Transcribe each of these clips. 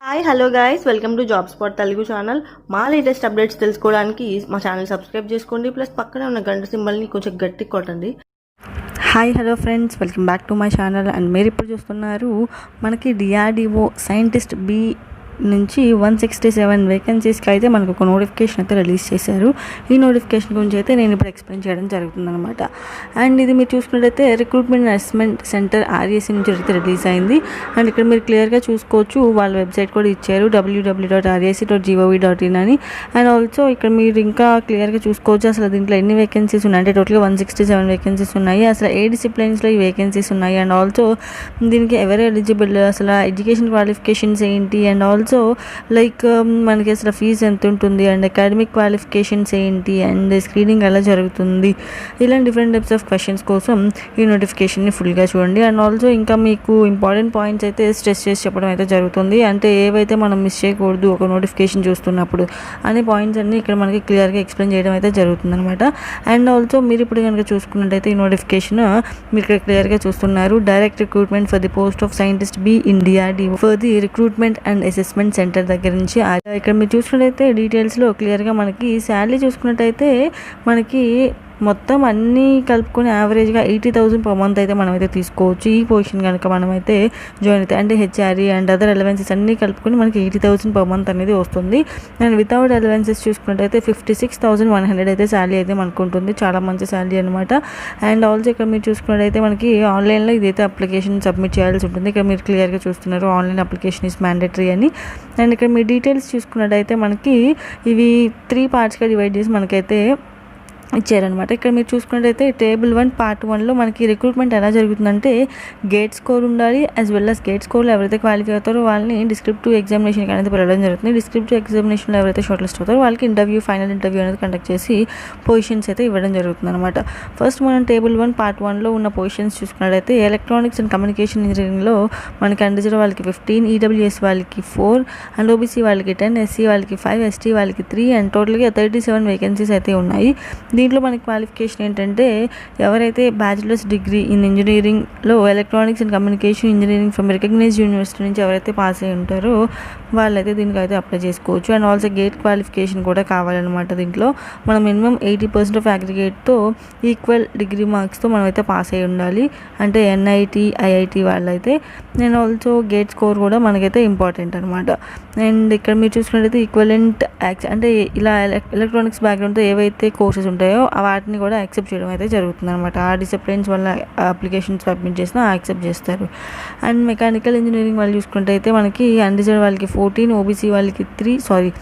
Hi hello guys, welcome to job spot Telugu channel. మా latest updates తెలుసుకోవడానికి మా channel subscribe చేసుకోండి. ప్లస్ పక్కనే ఉన్న గంట సింబల్ని కొంచెం గట్టి కొట్టండి. Hi hello friends, welcome back to my channel. And మీరు ఇప్పుడు చూస్తున్నారు మనకి డిఆర్డిఓ సైంటిస్ట్ బి నుంచి 167 వేకెన్సీస్కి అయితే మనకు ఒక నోటిఫికేషన్ అయితే రిలీజ్ చేశారు. ఈ నోటిఫికేషన్ గురించి అయితే నేను ఇప్పుడు ఎక్స్ప్లెయిన్ చేయడం జరుగుతుందన్నమాట. అండ్ ఇది మీరు చూసుకున్నట్టయితే రిక్రూట్మెంట్ అసెస్మెంట్ సెంటర్ ఆర్ఎస్సీ నుంచి అయితే రిలీజ్ అయింది. అండ్ ఇక్కడ మీరు క్లియర్గా చూసుకోవచ్చు, వాళ్ళ వెబ్సైట్ కూడా ఇచ్చారు www.resc.gov.in అని. అండ్ ఆల్సో ఇక్కడ మీరు ఇంకా క్లియర్గా చూసుకోవచ్చు అసలు దీంట్లో ఎన్ని వేకెన్సీస్ ఉన్నాయి అంటే టోటల్గా 167 వేకెన్సీస్ ఉన్నాయి. అసలు ఏ డిసిప్లిన్స్లో ఈ వేకెన్సీస్ ఉన్నాయి అండ్ ఆల్సో దీనికి ఎవరు ఎలిజిబుల్, అసలు ఎడ్యుకేషన్ క్వాలిఫికేషన్స్ ఏంటి అండ్ ఆల్సో లైక్ మనకి అసలు ఫీజు ఎంత ఉంటుంది అండ్ అకాడమిక్ క్వాలిఫికేషన్స్ ఏంటి అండ్ స్క్రీనింగ్ ఎలా జరుగుతుంది, ఇలా డిఫరెంట్ టైప్స్ ఆఫ్ క్వశ్చన్స్ కోసం ఈ నోటిఫికేషన్ని ఫుల్గా చూడండి. అండ్ ఆల్సో ఇంకా మీకు ఇంపార్టెంట్ పాయింట్స్ అయితే స్ట్రెస్ చేసి చెప్పడం అయితే జరుగుతుంది. అంటే ఏవైతే మనం మిస్ చేయకూడదు ఒక నోటిఫికేషన్ చూస్తున్నప్పుడు అనే పాయింట్స్ అన్ని ఇక్కడ మనకి క్లియర్గా ఎక్స్ప్లెయిన్ చేయడం అయితే జరుగుతుంది అనమాట. అండ్ ఆల్సో మీరు ఇప్పుడు కనుక చూసుకున్నట్టయితే ఈ నోటిఫికేషన్ మీరు ఇక్కడ క్లియర్గా చూస్తున్నారు, direct recruitment for the post of scientist be in DRDO for the recruitment and assessment centre దగ్గర నుంచి. ఇక్కడ మీరు చూసుకున్నట్టయితే డీటెయిల్స్లో క్లియర్గా మనకి శాలరీ చూసుకున్నట్టయితే మనకి మొత్తం అన్నీ కలుపుకొని యావరేజ్గా 80,000 పర్ మంత్ అయితే మనమైతే తీసుకోవచ్చు. ఈ పొజిషన్ కనుక మనమైతే జాయిన్ అయితే అంటే హెచ్ఆర్ఈ అండ్ అదర్ అలవెన్సెస్ అన్నీ కలుపుకొని మనకి 80,000 పర్ మంత్ అనేది వస్తుంది. అండ్ వితౌట్ అలవెన్సెస్ చూసుకున్నట్టయితే 56,100 అయితే శాలరీ అయితే మనకు ఉంటుంది. చాలా మంచి శాలరీ అనమాట. అండ్ ఆల్సో ఇక్కడ మీరు చూసుకున్నట్టయితే మనకి ఆన్లైన్లో ఇదైతే అప్లికేషన్ సబ్మిట్ చేయాల్సి ఉంటుంది. ఇక్కడ మీరు క్లియర్గా చూస్తున్నారు ఆన్లైన్ అప్లికేషన్ ఇస్ మ్యాండేటరీ అని. అండ్ ఇక్కడ మీ డీటెయిల్స్ చూసుకున్నట్టయితే మనకి ఇవి 3 పార్ట్స్గా డివైడ్ చేసి మనకైతే ఇచ్చారనమాట. ఇక్కడ మీరు చూసుకున్నట్టయితే టేబుల్ 1 పార్ట్ 1లో మనకి రిక్రూట్మెంట్ ఎలా జరుగుతుందంటే గేట్ స్కోర్ ఉండాలి. యాజ్ వెల్ అస్ గేట్ స్కోర్లో ఎవరైతే క్వాలిఫై అవుతారో వాళ్ళని డిస్క్రిప్టివ్ ఎగ్జామినేషన్కి అనేది వెళ్ళడం జరుగుతుంది. డిస్క్రిప్టివ్ ఎగ్జామినేషన్లో ఎవరైతే షార్ట్ లిస్ట్ అవుతారో వాళ్ళకి ఫైనల్ ఇంటర్వ్యూ అనేది కండక్ట్ చేసి పొజిషన్స్ అయితే ఇవ్వడం జరుగుతుంది అనమాట. ఫస్ట్ మనం టేబుల్ 1 పార్ట్ 1లో ఉన్న పొజిషన్స్ చూసుకున్నట్టయితే ఎలక్ట్రానిక్స్ అండ్ కమ్యూనికేషన్ ఇంజనీరింగ్లో మనకి అండర్జర్ వాళ్ళకి 15, ఈడబ్ల్యూఎస్ వాళ్ళకి 4 అండ్ ఓబీసీ వాళ్ళకి 10, ఎస్సీ వాళ్ళకి 5, ఎస్టీ వాళ్ళకి 3 అండ్ టోటల్గా 37 వేకెన్సీస్ అయితే ఉన్నాయి. దీంట్లో మనకి క్వాలిఫికేషన్ ఏంటంటే ఎవరైతే బ్యాచిలర్స్ డిగ్రీ ఇన్ ఇంజనీరింగ్లో electronics and communication engineering from recognized university నుంచి ఎవరైతే పాస్ అయ్యి ఉంటారో వాళ్ళైతే దీనికి అయితే అప్లై చేసుకోవచ్చు. అండ్ ఆల్సో గేట్ క్వాలిఫికేషన్ కూడా కావాలన్నమాట. దీంట్లో మనం మినిమం 80% ఆఫ్ అగ్రిగేట్తో ఈక్వల్ డిగ్రీ మార్క్స్తో మనమైతే పాస్ అయ్యి ఉండాలి. అంటే ఎన్ఐటి, ఐఐటి వాళ్ళైతే. అండ్ ఆల్సో గేట్ స్కోర్ కూడా మనకైతే ఇంపార్టెంట్ అనమాట. అండ్ ఇక్కడ మీరు చూసుకున్నట్టయితే ఈక్వలెంట్ అంటే ఇలా ఎలక్ట్రానిక్స్ బ్యాక్గ్రౌండ్తో ఏవైతే కోర్సెస్ ఉంటాయో వాటిని కూడా యాక్సెప్ట్ చేయడం అయితే జరుగుతుంది అనమాట. ఆ డిసిప్లిన్స్ వల్ల అప్లికేషన్స్ సబ్మిట్ చేసినా యాక్సెప్ట్ చేస్తారు. అండ్ మెకానికల్ ఇంజనీరింగ్ వాళ్ళు చూసుకుంటే అయితే మనకి అన్రిజర్వ్ వాళ్ళకి 14, ఓబీసీ వాళ్ళకి 3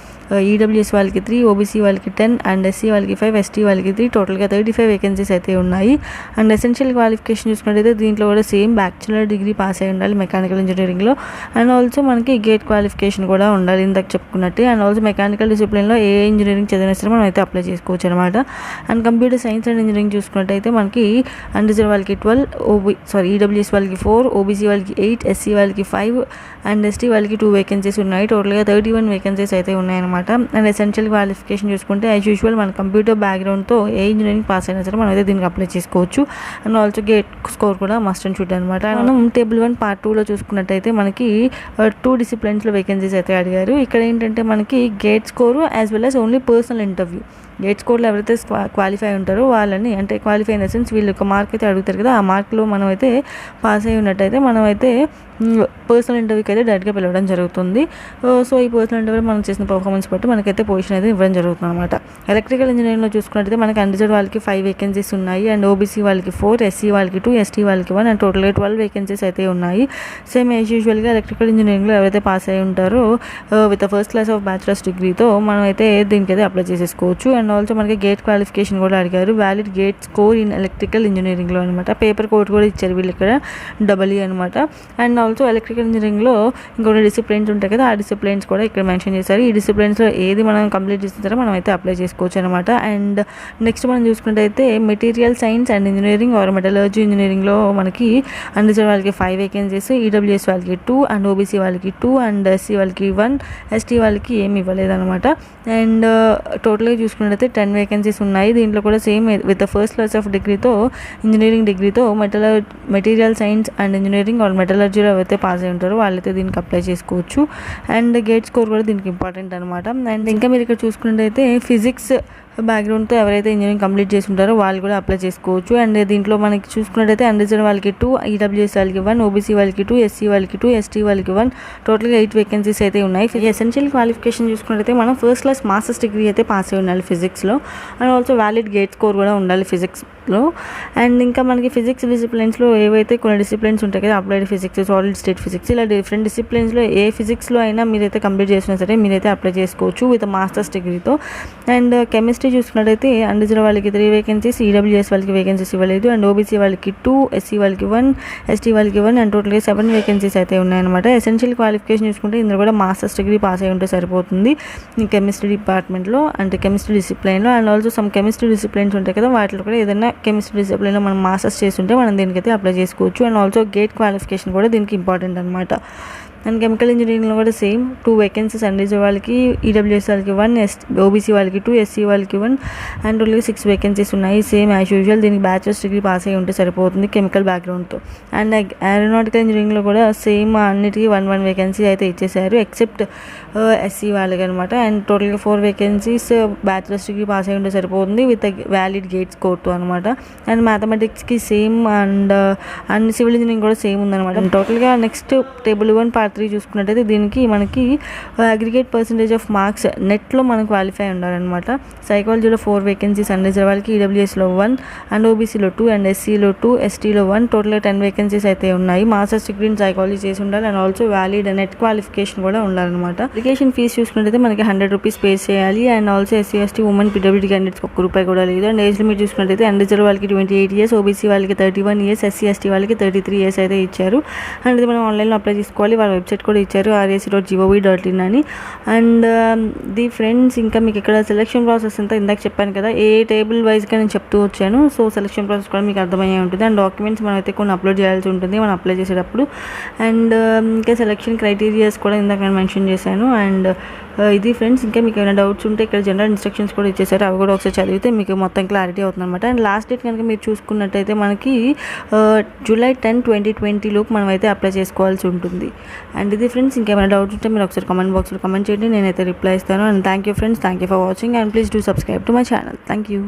ఈడబ్ల్యూఎస్ వాళ్ళకి 3, ఓబీసీ వాళ్ళకి 10 అండ్ ఎస్సీ వాళ్ళకి 5, ఎస్టీ వాళ్ళకి 3 టోటల్గా 35 వేకెన్సీస్ అయితే ఉన్నాయి. అండ్ ఎసెన్షియల్ క్వాలిఫికేషన్ చూసుకున్నట్టయితే దీంట్లో కూడా సేమ్ బ్యాచులర్ డిగ్రీ పాస్ అయి ఉండాలి మెకానికల్ ఇంజనీరింగ్లో. అండ్ ఆల్సో మనకి గేట్ క్వాలిఫికేషన్ కూడా ఉండాలి ఇందాక చెప్పుకున్నట్టు. అండ్ ఆల్సో మెకానికల్ డిసిప్లిన్లో ఏ ఇంజనీరింగ్ చదివినా సరే మనం అయితే అప్లై చేసుకోవచ్చు అనమాట. And computer science and engineering చూసుకున్నట్టయితే మనకి అన్రిజర్వ్ వాళ్ళకి 12, ఈడబ్ల్యూఎస్ వాళ్ళకి 4, ఓబీసీ వాళ్ళకి 8, ఎస్సీ వాళ్ళకి 5 అండ్ ఎస్టీ వాళ్ళకి 2 వేకెన్సీస్ ఉన్నాయి. టోటల్గా 31 వేకెన్సీస్ అయితే ఉన్నాయన్నమాట. అండ్ ఎసెన్షియల్ క్వాలిఫికేషన్ చూసుకుంటే యాజ్ యూజువల్ మన కంప్యూటర్ బ్యాక్గ్రౌండ్తో ఏ ఇంజనీరింగ్ పాస్ అయినా సరే మనం అయితే దీనికి అప్లై చేసుకోవచ్చు. అండ్ ఆల్సో గేట్ స్కోర్ కూడా మస్ట్ అండ్ షుడ్ అనమాట. మనం టేబుల్ 1 పార్ట్ 2లో చూసుకున్నట్టయితే మనకి 2 డిసిప్లిన్స్లో వేకెన్సీస్ అయితే అడిగారు. ఇక్కడ ఏంటంటే మనకి GATE score as well as only personal interview. GATE స్కోర్లో ఎవరైతే క్వాలిఫై ఉంటారో వాళ్ళని అంటే క్వాలిఫై ఇన్ ద సెన్స్ వీళ్ళు ఒక మార్క్ అయితే అడుగుతారు కదా, ఆ మార్క్లో మనం అయితే పాస్ అయి ఉన్నట్టయితే మనం అయితే పర్సనల్ ఇంటర్వ్యూకి అయితే డైరెక్ట్గా పిలవడం జరుగుతుంది. సో ఈ పర్సనల్ ఇంటర్వ్యూ మనం చేసిన పర్ఫార్మెన్స్ బట్టి మనకైతే పొజిషన్ అయితే ఇవ్వడం జరుగుతుంది అనమాట. ఎలక్ట్రికల్ ఇంజనీరింగ్లో చూసుకున్నట్టయితే మనకి అన్రిజర్వ్ వాళ్ళకి 5 వేకెన్సీస్ ఉన్నాయి. అండ్ ఓబీసీ వాళ్ళకి 4, ఎస్సీ వాళ్ళకి 2, ఎస్టీ వాళ్ళకి 1 అండ్ టోటల్గా 12 వేకెన్సీస్ అయితే ఉన్నాయి. సేమ్ యాజ్ యూజువల్గా ఎలక్ట్రికల్ ఇంజనీరింగ్లో ఎవరైతే పాస్ అయి ఉంటారో with first class of bachelor's డిగ్రీతో మనం అయితే దీనికైతే అప్లై చేసేసుకోవచ్చు. అండ్ ఆల్సో మనకి గేట్ క్వాలిఫికేషన్ కూడా అడిగారు, valid GATE score in electrical ఇంజనీరింగ్లో అనమాట. పేపర్ కోడ్ కూడా ఇచ్చారు వీళ్ళు ఇక్కడ EE అనమాట. అండ్ ఆల్సో ఎలక్ట్రికల్ ఇంజనీరింగ్లో ఇంకొన్ని డిసిప్లిన్స్ ఉంటాయి కదా, ఆ డిసిప్లిన్స్ కూడా ఇక్కడ మెన్షన్ చేశారు. ఈ డిసిప్లిన్స్లో ఏది మనం కంప్లీట్ చేస్తారో మనం అయితే అప్లై చేసుకోవచ్చు అనమాట. అండ్ నెక్స్ట్ మనం చూసుకుంటే material science and engineering are metallurgy ఇంజనీరింగ్లో మనకి అన్రిజర్వ్ వాళ్ళకి 5 వేకెన్సీస్, ఈడబ్ల్యూఎస్ వాళ్ళకి 2 అండ్ ఓబీసీ వాళ్ళకి 2 అండ్ ఎస్సీ వాళ్ళకి 1, ఎస్టీ వాళ్ళకి ఏమి ఇవ్వలేదన్నమాట. అండ్ టోటల్గా చూసుకున్నట్టయితే చూసుకున్నట్లయితే 10 వేకెన్సీస్ ఉన్నాయి. దీంట్లో కూడా same with the first class of డిగ్రీతో ఇంజనీరింగ్ డిగ్రీతో material science and engineering or మెటలర్జీలో అయితే పాస్ అయి ఉంటారో వాళ్ళైతే దీనికి అప్లై చేసుకోవచ్చు. అండ్ గేట్ స్కోర్ కూడా దీనికి ఇంపార్టెంట్ అనమాట. అండ్ ఇంకా మీరు ఇక్కడ చూసుకున్నట్టయితే ఫిజిక్స్ బ్యాక్గ్రౌండ్తో ఎవరైతే ఇంజనీరింగ్ కంప్లీట్ చేసి ఉంటారో వాళ్ళు కూడా అప్లై చేసుకోవచ్చు. అండ్ దీంట్లో మనకి చూసుకున్నట్టయితే అన్రిజర్వ్ వాళ్ళకి 2, ఈడబ్ల్యూఎస్ వాళ్ళకి 1, ఓబీసీ వాళ్ళకి 2, ఎస్సీ వాళ్ళకి 2, ఎస్టీ వాళ్ళకి 1, టోటల్గా 8 వేకెన్సీస్ అయితే ఉన్నాయి. ఎసెన్షియల్ క్వాలిఫికేషన్ చూసుకున్నట్టయితే మనం ఫస్ట్ క్లాస్ మాస్టర్స్ డిగ్రీ అయితే పాస్ అయి ఉండాలి ఫిజిక్స్లో. And also valid GATE score కూడా ఉండాలి ఫిజిక్స్లో. అండ్ ఇంకా మనకి ఫిజిక్స్ డిసిప్లిన్స్లో ఏవైతే కొన్ని డిసిప్లిన్స్ ఉంటాయి కదా, applied physics, solid state physics, ఇలా డిఫరెంట్ డిసిప్లిన్స్లో ఏ ఫిజిక్స్లో అయినా మీరైతే కంప్లీట్ చేసినా సరే మీరైతే అప్లై చేసుకోవచ్చు విత్ మాస్టర్స్ డిగ్రీతో. అండ్ కెమిస్ట్రీ చూసుకున్నట్టయితే అన్రిజర్వ్ వాళ్ళకి 3 వేకెన్సీస్, ఈడబ్ల్యూఎస్ వాళ్ళకి వేకెన్సీస్ ఇవ్వలేదు. అండ్ ఓబీసీ వాళ్ళకి 2, ఎస్సీ వాళ్ళకి 1, ఎస్టీ వాళ్ళకి 1, అండ్ టోటల్గా 7 వేకెన్సీస్ అయితే ఉన్నాయన్నమాట. ఎసెన్షియల్ క్వాలిఫికేషన్ చూసుకుంటే ఇందులో కూడా మాస్టర్స్ డిగ్రీ పాస్ అయి ఉంటే సరిపోతుంది ఈ కెమిస్ట్రీ డిపార్ట్మెంట్లో, అంటే కెమిస్ట్రీ డిసిప్లైన్లో. And also some chemistry disciplines ఉంటాయి కదా, వాటిలో కూడా ఏదైనా కెమిస్ట్రీ డిసిప్లైన్లో మనం మాస్టర్స్ చేస్తుంటే మనం దీనికైతే అప్లై చేసుకోవచ్చు. అండ్ ఆల్సో గేట్ క్వాలిఫికేషన్ కూడా దీనికి ఇంపార్టెంట్ అనమాట. అండ్ కెమికల్ ఇంజనీరింగ్లో కూడా సేమ్ 2 వేకెన్సీస్, అన్రిజర్వ్ వాళ్ళకి, ఈడబ్ల్యూఎస్ వాళ్ళకి 1, ఓబీసీ వాళ్ళకి 2, ఎస్సీ వాళ్ళకి 1, అండ్ టోటల్గా 6 వేకెన్సీస్ ఉన్నాయి. సేమ్ యాజ్ యూజువల్ దీనికి బ్యాచిలర్స్ డిగ్రీ పాస్ అయ్యి ఉంటే సరిపోతుంది కెమికల్ బ్యాక్గ్రౌండ్తో. అండ్ ఏరోనాటికల్ ఇంజనీరింగ్లో కూడా సేమ్ అన్నిటికీ 1 వేకెన్సీ అయితే ఇచ్చేసారు ఎక్సెప్ట్ ఎస్సీ వాళ్ళకి అనమాట. అండ్ టోటల్గా 4 వేకెన్సీస్ బ్యాచిలర్స్ డిగ్రీ పాస్ అయ్యి ఉంటే సరిపోతుంది విత్ వ్యాలిడ్ గేట్ స్కోర్తో అనమాట. అండ్ మ్యాథమెటిక్స్కి సేమ్ అండ్ సివిల్ ఇంజనీరింగ్ కూడా సేమ్ ఉందన్నమాట. అండ్ టోటల్గా నెక్స్ట్ టేబుల్ 1 పార్ట్ 3 చూసుకున్నట్టయితే దీనికి మనకి అగ్రిగేట్ పర్సంటేజ్ ఆఫ్ మార్క్స్ నెట్లో మనం క్వాలిఫై ఉండాలన్నమాట. సైకాలజీలో 4 వేకెన్సీస్, అన్రిజర్వ్ వాళ్ళకి, ఈడబ్ల్యూఎస్లో 1, అండ్ ఓబీసీలో 2, అండ్ ఎస్సీలో 2, ఎస్టీలో 1, టోటల్గా 10 వేకెన్సీస్ అయితే ఉన్నాయి. మాస్టర్స్ డిగ్రీ ఇన్ సైకాలజీ చేసి ఉండాలి. And also valid net qualification కూడా ఉండాలన్నమాట. అప్లికేషన్ ఫీజు చూసుకున్నట్టయితే మనకి 100 రూపీస్ పే చేయాలి. And also SC, ST, women, PWD candidates ₹1 కూడా లేదు. అండ్ ఏజ్ లిమిట్ చూసుకున్నట్టయితే అన్రిజర్వ్ వాళ్ళకి 28 ఇయర్స్, ఓబీసీ వాళ్ళకి 31 ఇయర్స్, ఎస్సీ, ఎస్టీ వాళ్ళకి 33 ఇయర్స్ అయితే ఇచ్చారు. అండ్ ఇది మనం ఆన్లైన్లో అప్లై చేసుకోవాలి. వాళ్ళ వెబ్సైట్ కూడా ఇచ్చారు rac.gov.in అని. అండ్ ది ఫ్రెండ్స్ ఇంకా మీకు ఇక్కడ సెలెక్షన్ ప్రాసెస్ అంతా ఇందాక చెప్పాను కదా, ఏ టేబుల్ వైజ్గా నేను చెప్తూ వచ్చాను. సో సెలెక్షన్ ప్రాసెస్ కూడా మీకు అర్థమయ్యే ఉంటుంది. అండ్ డాక్యుమెంట్స్ మనం అయితే కొన్ని అప్లోడ్ చేయాల్సి ఉంటుంది మనం అప్లై చేసేటప్పుడు. అండ్ ఇంకా సెలెక్షన్ క్రైటీరియాస్ కూడా ఇందాక నేను మెన్షన్ చేశాను. అండ్ ఇది ఫ్రెండ్స్, ఇంకా మీకు ఏమైనా డౌట్స్ ఉంటే ఇక్కడ జనరల్ ఇన్స్ట్రక్షన్స్ కూడా ఇచ్చేసారు, అవి కూడా ఒకసారి చదివితే మీకు మొత్తం క్లారిటీ అవుతుంది అనమాట. అండ్ లాస్ట్ డేట్ కనుక మీరు చూసుకున్నట్టయితే మనకి July 10, 2020 లోపు మనం అయితే అప్లై చేసుకోవాల్సి ఉంటుంది. అండ్ ఇది ఫ్రెండ్స్, ఇంకేమైనా డౌట్స్ ఉంటే మీరు ఒకసారి కామెంట్ బాక్స్లో కామెంట్ చేయండి, నేనైతే రిప్లై ఇస్తాను. And thank you friends, thank you for watching, and please do subscribe to my channel. Thank you.